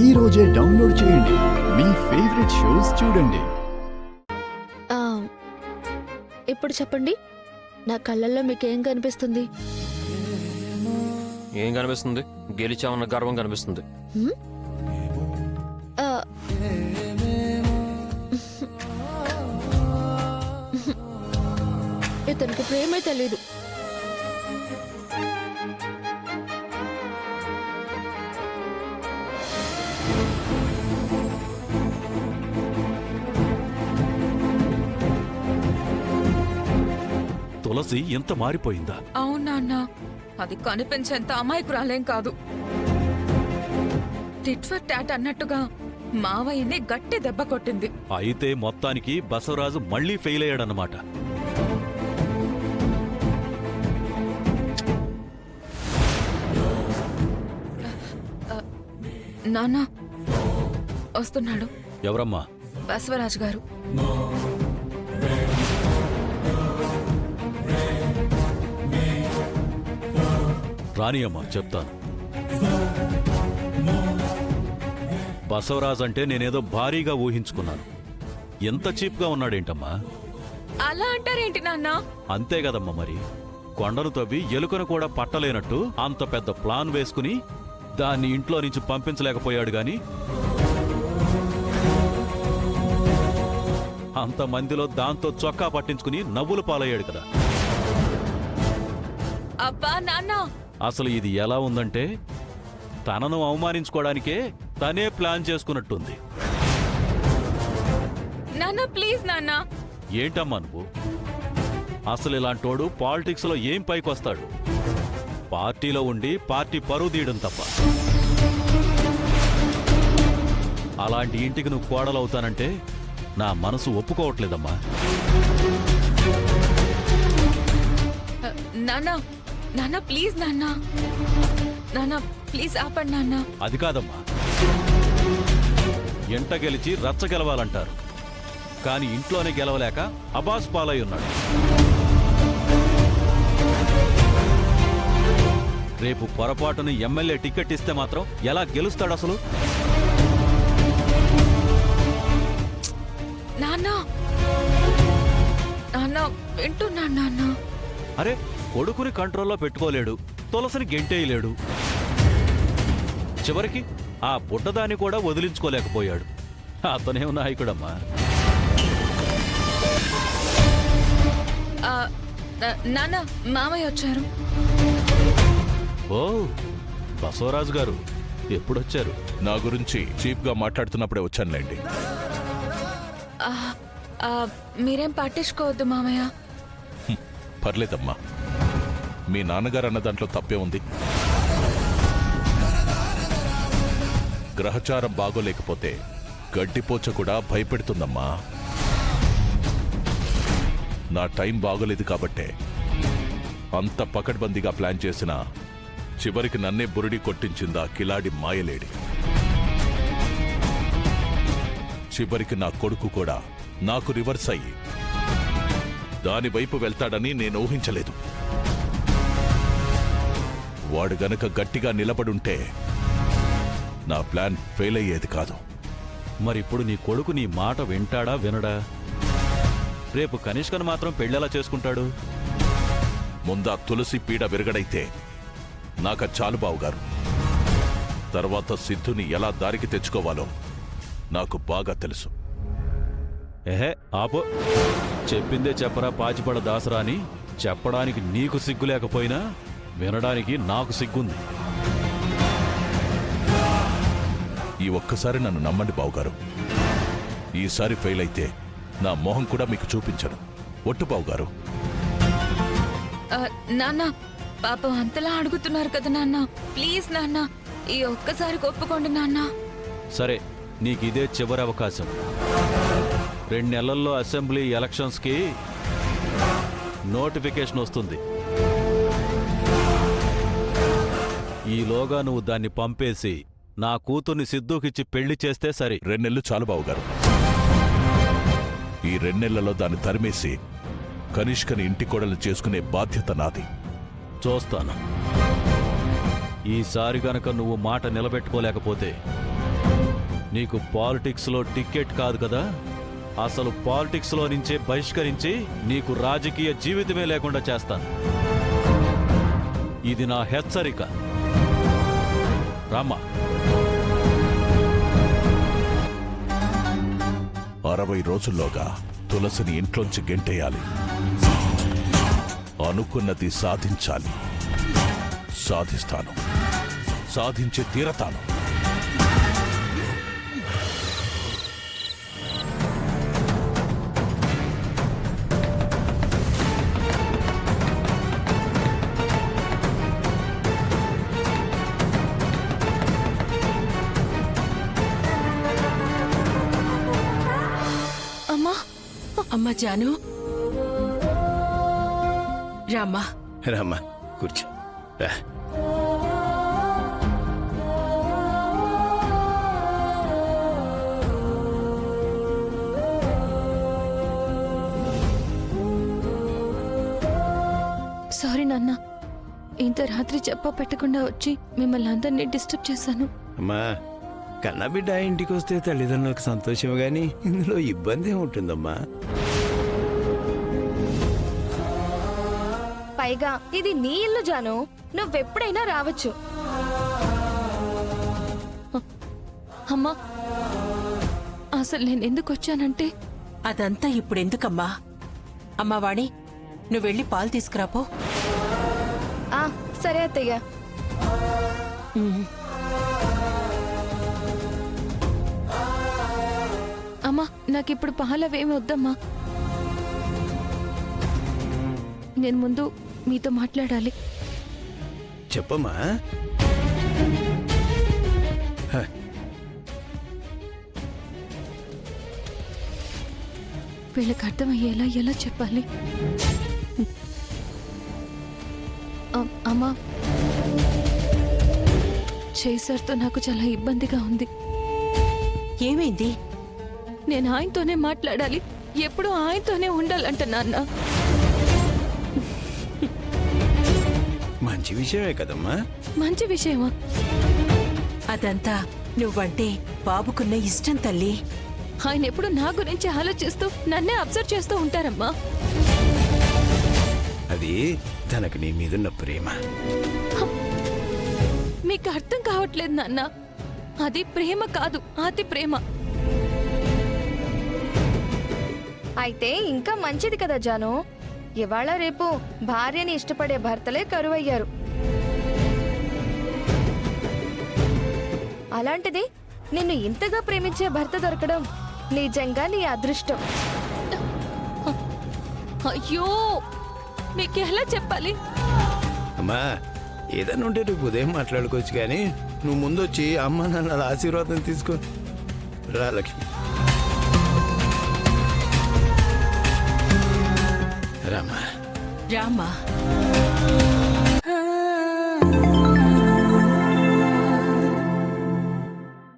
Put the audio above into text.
ఈ రోజే డౌన్లోడ్ చేయండి. మీ ఫేవరెట్ షోస్ చూడండి. ఇప్పుడు చెప్పండి, నా కళ్ళల్లో మీకేం కనిపిస్తుంది? ఏం కనిపిస్తుంది? గెలిచామన్న గర్వం కనిపిస్తుంది. ఇతనికి ప్రేమే తెలీదు. తులసి ఎంత మారిపోయిందా? అవునా అన్నా, అది కనిపించేంత అమాయకురాలేం కాదు. టిట్ ఫర్ టాట్ అన్నట్టుగా మావయ్యని గట్టి దెబ్బ కొట్టింది. అయితే మొత్తానికి బసవరాజు మళ్లీ ఫెయిల్ అయ్యాడన్నమాట. నాన్న వస్తున్నాడు. ఎవరమ్మా? బసవరాజు గారు. రానియమ్మా, చెప్తాను. బసవరాజు అంటే నేనేదో భారీగా ఊహించుకున్నాను. ఎంత చీప్గా ఉన్నాడేంటమ్మా? అలా అంటారేంటి నాన్న? అంతే కదమ్మా మరి. కొండను తవ్వి ఎలుకను కూడా పట్టలేనట్టు అంత పెద్ద ప్లాన్ వేసుకుని దాన్ని ఇంట్లో నుంచి పంపించలేకపోయాడు గాని అంతమందిలో దాంతో చొక్కా పట్టించుకుని నవ్వులు పాలయ్యాడు కదా. అబ్బా నాన్న, అసలు ఇది ఎలా ఉందంటే తనను అవమానించుకోవడానికే తనే ప్లాన్ చేసుకున్నట్టుంది. నాన్న ప్లీజ్ నాన్న. ఏంటమ్మా నువ్వు? అసలు ఇలాంటోడు పాలిటిక్స్ లో ఏం పైకొస్తాడు? పార్టీలో ఉండి పార్టీ పరువు తీయడం తప్ప. అలాంటి ఇంటికి నువ్వు కోడలవుతానంటే నా మనసు ఒప్పుకోవట్లేదమ్మా. నాన్న నాన్న ప్లీజ్ నాన్న. నాన్న ప్లీజ్ ఆపండి నాన్న. అది కాదమ్మా, ఎంట గెలిచి రచ్చ గెలవాలంటారు, కాని ఇంట్లోనే గెలవలేక అబాస్ పాలై ఉన్నాడు. రేపు పొరపాటును ఎమ్మెల్యే టికెట్ ఇస్తే మాత్రం ఎలా గెలుస్తాడు అసలు? నాన్న నాన్న వింటున్నాను నాన్న. అరే, కొడుకుని కంట్రోల్లో పెట్టుకోలేడు, తులసిని గెంటేయలేడు, చివరికి ఆ బుడ్డదాన్ని కూడా వదిలించుకోలేకపోయాడు. అతనేం నాయకుడమ్మా. నాన్న మామయ్య వచ్చారు. ఓ బసవరాజు గారు ఎప్పుడొచ్చారు? నా గురించి చీప్ గా మాట్లాడుతున్నప్పుడే వచ్చానులేండి. మీరేం పట్టించుకోవద్దు మామయ్య. పర్లేదమ్మా, మీ నాన్నగారు అన్న దాంట్లో తప్పే ఉంది. గ్రహచారం బాగోలేకపోతే గడ్డిపోచ కూడా భయపెడుతుందమ్మా. నా టైం బాగోలేదు కాబట్టే అంత పకడ్బందీగా ప్లాన్ చేసిన చివరికి నన్నే బురిడి కొట్టించిందా కిలాడి మాయలేడి. చివరికి నా కొడుకు కూడా నాకు రివర్స్ అయ్యి దాని వైపు వెళ్తాడని నేను ఊహించలేదు. వాడు గనక గట్టిగా నిలబడుంటే నా ప్లాన్ ఫెయిల్ అయ్యేది కాదు. మరిప్పుడు నీ కొడుకు నీ మాట వింటాడా వినడా? రేపు కనిష్కను మాత్రం పెళ్ళెలా చేసుకుంటాడు? ముందా తులసి పీడ విరగడైతే నాక చాలు బావుగారు. తర్వాత సిద్ధుని ఎలా దారికి తెచ్చుకోవాలో నాకు బాగా తెలుసు. ఏహే ఆపో, చెప్పిందే చెప్పరా పాచిపడ దాసరా అని చెప్పడానికి నీకు సిగ్గు లేకపోయినా వినడానికి నాకు సిగ్గుంది. ఈ ఒక్కసారి నన్ను నమ్మండి బావుగారు. ఈసారి ఫెయిల్ అయితే నా మొహం కూడా మీకు చూపించను. ఒట్టు బావుగారు. నాన్న పాపం అంతలా అడుగుతున్నారు కదా నాన్న, ప్లీజ్ నాన్న ఈ ఒక్కసారి ఒప్పుకోండి నాన్న. సరే, నీకిదే చివరి అవకాశం. 2 నెలల్లో అసెంబ్లీ ఎలక్షన్స్కి నోటిఫికేషన్ వస్తుంది. ఈలోగా నువ్వు దాన్ని పంపేసి నా కూతుర్ని సిద్ధుకిచ్చి పెళ్లి చేస్తే సరే. 2 నెలలు చాలు బావుగారు. ఈ 2 నెలల్లో దాన్ని తరిమేసి కనిష్కని ఇంటి కోడలు చేసుకునే బాధ్యత నాది. చూస్తాను. ఈసారి గనక నువ్వు మాట నిలబెట్టుకోలేకపోతే నీకు పాలిటిక్స్లో టికెట్ కాదు కదా, అసలు పాలిటిక్స్లో నుంచే బహిష్కరించి నీకు రాజకీయ జీవితమే లేకుండా చేస్తాను. ఇది నా హెచ్చరిక. రామ్మా. 60 రోజుల్లోగా తులసిని ఇంట్లోంచి గెంటేయాలి. అనుకున్నది సాధించాలి. సాధిస్తాను. సాధించి తీరతాను. అమ్మా, అమ్మా జాను, రామ్మా. రామ్మా, కూర్చో. రా. సారీ నాన్న, ఇంత రాత్రి చెప్ప పెట్టకుండా వచ్చి మిమ్మల్ని అందరినీ డిస్టర్బ్ చేశాను. అమ్మా, కన్నబిడ్డ ఇంటికి వస్తే తల్లిదండ్రులకు సంతోషం గాని ఇందులో ఇబ్బంది ఉంటుందమ్మా. పైగా ఇది నీ ఇల్లు జాను, నువ్వెప్పుడైనా రావచ్చు. అమ్మా, అసలు నేను ఎందుకు వచ్చానంటే అదంతా ఇప్పుడెందుకమ్మా? అమ్మా వాణి, నువ్వెళ్ళి పాలు తీసుకురాపో. ఆ సరే అత్తయ్య. అమ్మా, నాకిప్పుడు పాలవేమి వద్దమ్మా. నేను ముందు మీతో మాట్లాడాలి. చెప్పమ్మా. హ, వీళ్ళకి అర్థమయ్యేలా ఎలా చెప్పాలి? అమ్మా, చేసర్తో నాకు చాలా ఇబ్బందిగా ఉంది. ఏమైంది? నేను ఆయనతోనే మాట్లాడాలి, ఎప్పుడూ ఆయనతోనే ఉండాలంట నాన్న. మంచి విషయమే కదమ్మా. మంచి విషయమా? అదంతా నువ్వంటే బాబుకున్న ఇష్టం తల్లి. ఆయన ఎప్పుడు నా గురించి ఆలోచిస్తూ నన్నే అబ్జర్వ్ చేస్తూ ఉంటారమ్మా. అది తనకు నీ మీదున్న ప్రేమ. మీకు అర్థం కావట్లేదు నాన్న, అది ప్రేమ కాదు, అతి ప్రేమ. అయితే ఇంకా మంచిది కదా జాను, ఇవాళ రేపు భార్యని ఇష్టపడే భర్తలే కరువయ్యారు. అలాంటిది నిన్ను ఇంతగా ప్రేమించే భర్త దొరకడం నిజంగా నీ అదృష్టం. అయ్యో, మీకు ఎలా చెప్పాలి? అమ్మా, ఏదన్నా ఉంటే రేపు ఉదయం మాట్లాడుకోవచ్చు కానీ నువ్వు ముందొచ్చి అమ్మ నాన్నల ఆశీర్వాదం తీసుకో. రా లక్ష్మి. రామ్మా. రామ్మా.